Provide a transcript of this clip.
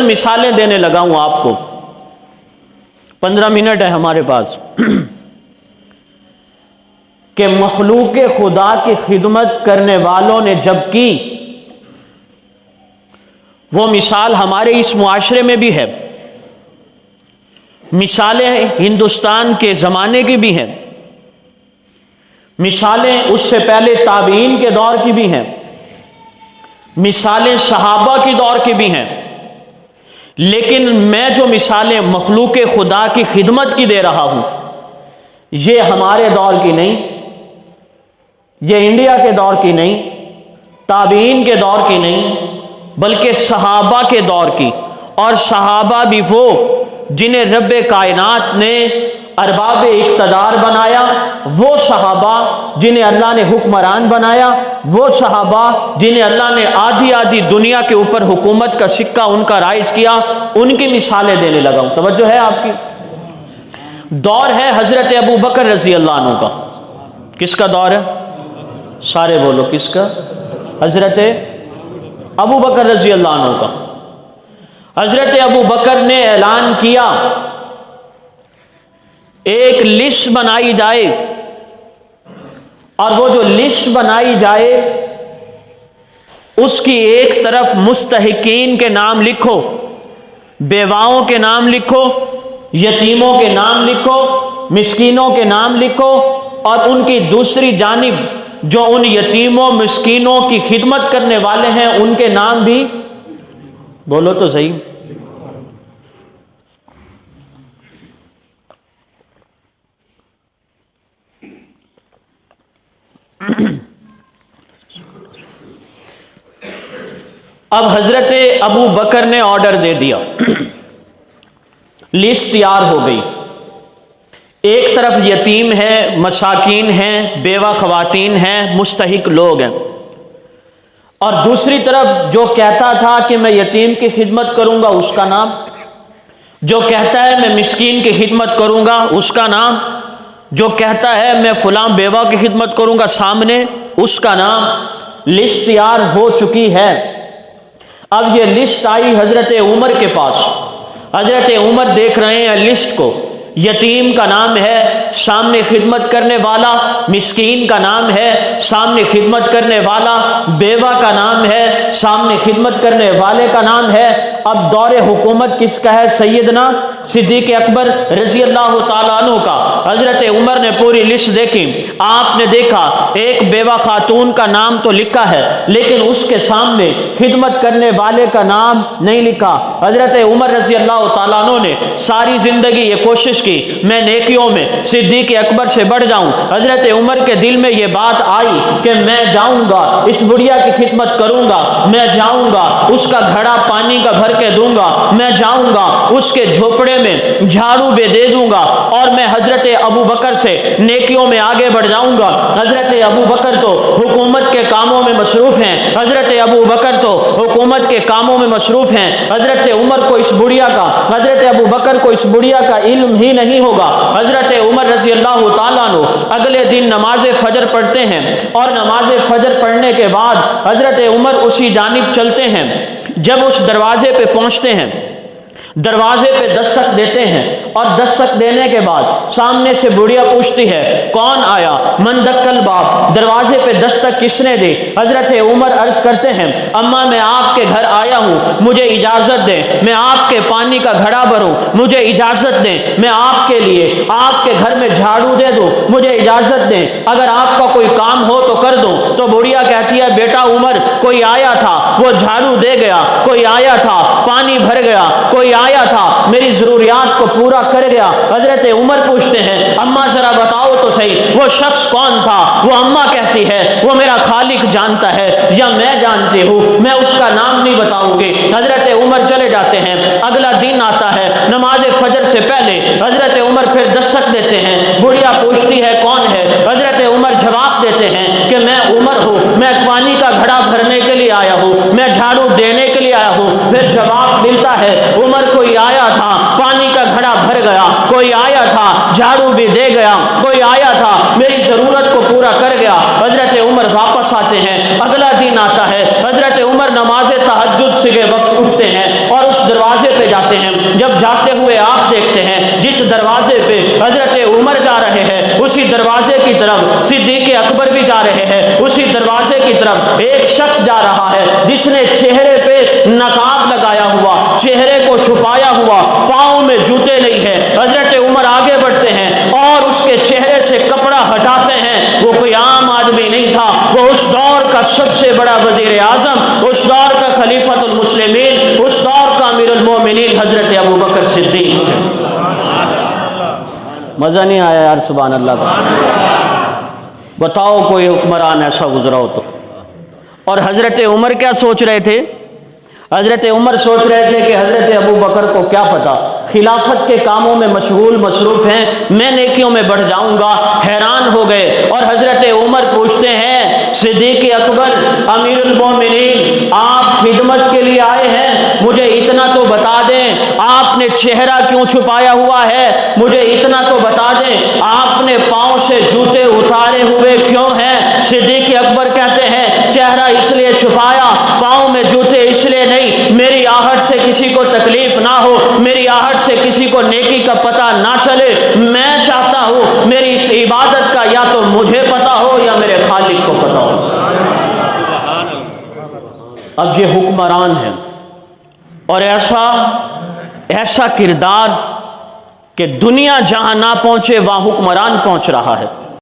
مثالیں دینے لگا ہوں آپ کو. 15 منٹ ہے ہمارے پاس. کہ مخلوق خدا کی خدمت کرنے والوں نے جب کی، وہ مثال ہمارے اس معاشرے میں بھی ہے، مثالیں ہندوستان کے زمانے کی بھی ہیں، مثالیں اس سے پہلے تابعین کے دور کی بھی ہیں، مثالیں صحابہ کی دور کی بھی ہیں. لیکن میں جو مثالیں مخلوق خدا کی خدمت کی دے رہا ہوں، یہ ہمارے دور کی نہیں، یہ انڈیا کے دور کی نہیں، تابعین کے دور کی نہیں، بلکہ صحابہ کے دور کی. اور صحابہ بھی وہ جنہیں رب کائنات نے ارباب اقتدار بنایا، وہ صحابہ جنہیں اللہ نے حکمران بنایا، وہ صحابہ جنہیں اللہ نے آدھی آدھی دنیا کے اوپر حکومت کا سکہ ان کا رائج کیا، ان کی مثالیں دینے لگا ہوں. توجہ ہے آپ کی؟ دور ہے حضرت ابو بکر رضی اللہ عنہ کا. کس کا دور ہے؟ سارے بولو کس کا؟ حضرت ابو بکر رضی اللہ عنہ کا. حضرت ابو بکر نے اعلان کیا ایک لسٹ بنائی جائے، اور وہ جو لسٹ بنائی جائے اس کی ایک طرف مستحقین کے نام لکھو، بیواؤں کے نام لکھو، یتیموں کے نام لکھو، مسکینوں کے نام لکھو، اور ان کی دوسری جانب جو ان یتیموں مسکینوں کی خدمت کرنے والے ہیں ان کے نام بھی بولو تو صحیح. اب حضرت ابو بکر نے آرڈر دے دیا، لسٹ تیار ہو گئی. ایک طرف یتیم ہیں، مساکین ہیں، بیوہ خواتین ہیں، مستحق لوگ ہیں، اور دوسری طرف جو کہتا تھا کہ میں یتیم کی خدمت کروں گا اس کا نام، جو کہتا ہے میں مسکین کی خدمت کروں گا اس کا نام، جو کہتا ہے میں فلاں بیوہ کی خدمت کروں گا سامنے اس کا نام. لسٹ تیار ہو چکی ہے. اب یہ لسٹ آئی حضرت عمر کے پاس. حضرت عمر دیکھ رہے ہیں لسٹ کو. یتیم کا نام ہے، سامنے خدمت کرنے والا، مسکین کا نام ہے، سامنے خدمت کرنے والا، بیوہ کا نام ہے، سامنے خدمت کرنے والے کا نام ہے. اب دور حکومت کس کا ہے؟ سیدنا صدیق اکبر رضی اللہ تعالیٰ عنہ کا. حضرت عمر نے پوری لسٹ دیکھی. آپ نے دیکھا ایک بیوہ خاتون کا نام تو لکھا ہے لیکن اس کے سامنے خدمت کرنے والے کا نام نہیں لکھا. حضرت عمر رضی اللہ تعالیٰ عنہ نے ساری زندگی یہ کوشش کی میں نیکیوں میں صدیق اکبر سے بڑھ جاؤں. حضرت عمر کے دل میں یہ بات آئی کہ میں جاؤں گا اس بڑھیا کی خدمت کروں گا، میں جاؤں گا اس کا گھڑا پانی کا بھر کے دوں گا، میں جاؤں گا اس کے جھوپڑے میں جھاڑو بھی دے دوں گا، اور میں حضرت ابو بکر سے نیکیوں میں آگے بڑھ جاؤں گا. حضرت ابو بکر تو حکومت کے کاموں میں مصروف ہیں، حضرت ابو بکر تو حکومت کے کاموں میں مصروف ہیں. حضرت عمر کو اس بڑھیا کا، حضرت ابو بکر کو اس بڑھیا کا علم ہی نہیں ہوگا. حضرت عمر رضی اللہ تعالیٰ عنہ اگلے دن نماز فجر پڑھتے ہیں، اور نماز فجر پڑھنے کے بعد حضرت عمر اسی جانب چلتے ہیں. جب اس دروازے پہ پہنچتے ہیں، دروازے پہ دستک دیتے ہیں، اور دستک دینے کے بعد سامنے سے بڑھیا پوچھتی ہے کون آیا؟ من دکل باب، دروازے پہ دستک کس نے دی؟ حضرت عمر عرض کرتے ہیں اماں میں آپ کے گھر آیا ہوں، مجھے اجازت دیں میں آپ کے پانی کا گھڑا بھروں، مجھے اجازت دیں میں آپ کے لیے آپ کے گھر میں جھاڑو دے دوں، مجھے اجازت دیں اگر آپ کا کوئی کام ہو تو کر دوں. تو بڑھیا کہتی ہے بیٹا عمر، کوئی آیا تھا وہ جھاڑو دے گیا، کوئی آیا تھا پانی بھر گیا، کوئی آیا تھا میری ضروریات کو پورا کر گیا. حضرت عمر پوچھتے ہیں اماں ذرا بتاؤ تو صحیح وہ شخص کون تھا؟ وہ اماں کہتی ہے وہ میرا خالق جانتا ہے یا میں جانتی ہوں، میں اس کا نام نہیں بتاؤں گی. حضرت عمر چلے جاتے ہیں. اگلا دن آتا ہے، نماز فجر سے پہلے حضرت عمر پھر دستک دیتے ہیں. بڑھیا پوچھتی ہے کون ہے؟ حضرت عمر جواب دیتے ہیں کہ میں عمر ہوں، میں پانی کا گھڑا بھرنے کے لیے آیا ہوں، میں جھاڑو دینے کے لیے آیا ہوں. پھر جواب ملتا ہے عمر کوئی آیا تھا پانی کا گھڑا بھر گیا، کوئی آیا تھا جھاڑو بھی دے گیا، کوئی آیا تھا میری ضرورت کو پورا کر گیا. حضرت عمر واپس آتے ہیں. اگلا دن آتا ہے، حضرت عمر نماز تہجد سے وقت اٹھتے ہیں اور اس دروازے جاتے ہیں۔ جب جاتے ہوئے آپ دیکھتے ہیں جس دروازے پہ حضرت عمر جا رہے ہیں اسی دروازے کی طرف صدیق اکبر بھی جا رہے ہیں، اسی دروازے کی طرف ایک شخص جا رہا ہے جس نے چہرے پہ نقاب لگایا ہوا، چہرے کو چھپایا ہوا، پاؤں میں جوتے نہیں ہے۔ حضرت عمر آگے بڑھتے ہیں اور اس کے چہرے سے کپڑا ہٹاتے ہیں۔ وہ کوئی عام آدمی نہیں تھا، وہ اس دور کا سب سے بڑا وزیر اعظم، اس دور کا خلیفۃ المسلمین، اس دور کا امیر المومنین حضرت ابو بکر صدیق تھے۔ مزہ نہیں آیا یار؟ سبحان اللہ۔ بتاؤ کوئی حکمران ایسا گزرا ہو تو۔ اور حضرت عمر کیا سوچ رہے تھے؟ حضرت عمر سوچ رہے تھے کہ حضرت ابو بکر کو کیا پتا، خلافت کے کاموں میں مشغول مصروف ہیں، میں نیکیوں میں بڑھ جاؤں گا۔ حیران ہو گئے اور حضرت عمر پوچھتے ہیں صدیق اکبر امیر المومنین، آپ خدمت کے لیے آئے ہیں، مجھے اتنا تو بتا دیں آپ نے چہرہ کیوں چھپایا ہوا ہے؟ مجھے اتنا تو بتا دیں آپ نے پاؤں سے جوتے اتارے ہوئے کیوں ہیں؟ صدیق اکبر کہتے ہیں چہرہ اس لیے چھپایا، پاؤں میں جوتے اس لیے نہیں، میری آہٹ سے کسی کو تکلیف نہ ہو، میری آہٹ سے کسی کو نیکی کا پتہ نہ چلے۔ میں چاہتا ہوں میری اس عبادت کا یا تو مجھے پتہ ہو یا میرے خالق کو پتہ ہو۔ اب یہ حکمران ہے اور ایسا کردار کہ دنیا جہاں نہ پہنچے وہاں حکمران پہنچ رہا ہے۔